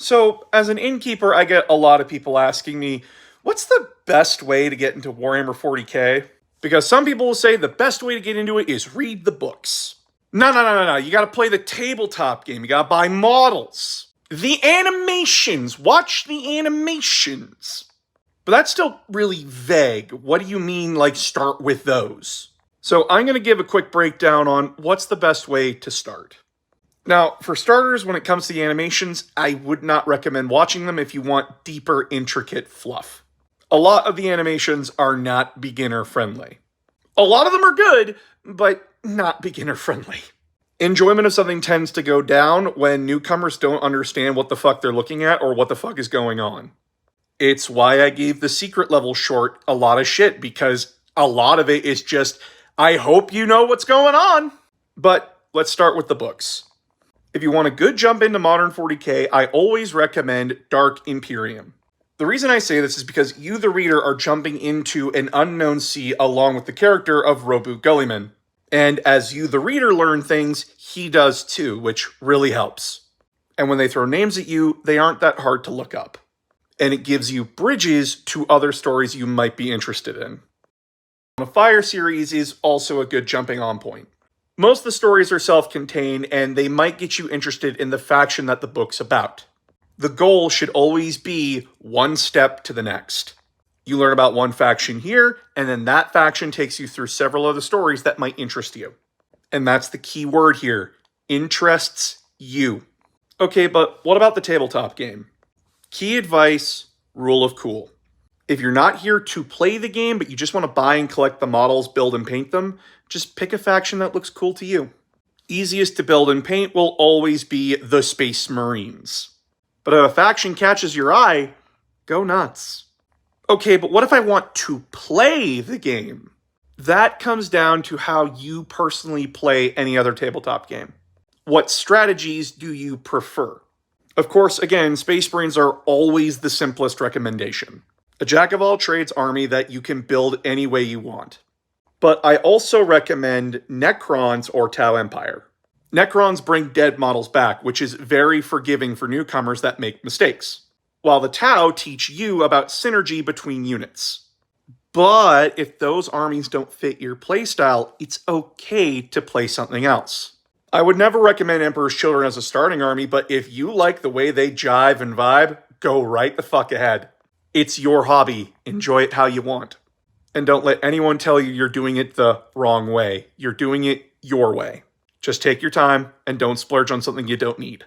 So, as an innkeeper, I get a lot of people asking me, what's the best way to get into Warhammer 40k? Because some people will say the best way to get into it is read the books. No. You gotta play the tabletop game. You gotta buy models. The animations. Watch the animations. But that's still really vague. What do you mean, like, start with those? So, I'm gonna give a quick breakdown on what's the best way to start. Now, for starters, when it comes to the animations, I would not recommend watching them if you want deeper, intricate fluff. A lot of the animations are not beginner friendly. A lot of them are good, but not beginner friendly. Enjoyment of something tends to go down when newcomers don't understand what the fuck they're looking at or what the fuck is going on. It's why I gave the secret level short a lot of shit, because a lot of it is just, I hope you know what's going on. But let's start with the books. If you want a good jump into Modern 40k, I always recommend Dark Imperium. The reason I say this is because you, the reader, are jumping into an unknown sea along with the character of Robu Gulliman. And as you, the reader, learn things, he does too, which really helps. And when they throw names at you, they aren't that hard to look up. And it gives you bridges to other stories you might be interested in. The Fire series is also a good jumping on point. Most of the stories are self-contained, and they might get you interested in the faction that the book's about. The goal should always be one step to the next. You learn about one faction here, and then that faction takes you through several other stories that might interest you. And that's the key word here. Interests you. Okay, but what about the tabletop game? Key advice, rule of cool. If you're not here to play the game, but you just want to buy and collect the models, build and paint them, just pick a faction that looks cool to you. Easiest to build and paint will always be the Space Marines. But if a faction catches your eye, go nuts. Okay, but what if I want to play the game? That comes down to how you personally play any other tabletop game. What strategies do you prefer? Of course, again, Space Marines are always the simplest recommendation. A jack-of-all-trades army that you can build any way you want. But I also recommend Necrons or Tau Empire. Necrons bring dead models back, which is very forgiving for newcomers that make mistakes, while the Tau teach you about synergy between units. But if those armies don't fit your playstyle, it's okay to play something else. I would never recommend Emperor's Children as a starting army, but if you like the way they jive and vibe, go right the fuck ahead. It's your hobby. Enjoy it how you want. And don't let anyone tell you you're doing it the wrong way. You're doing it your way. Just take your time and don't splurge on something you don't need.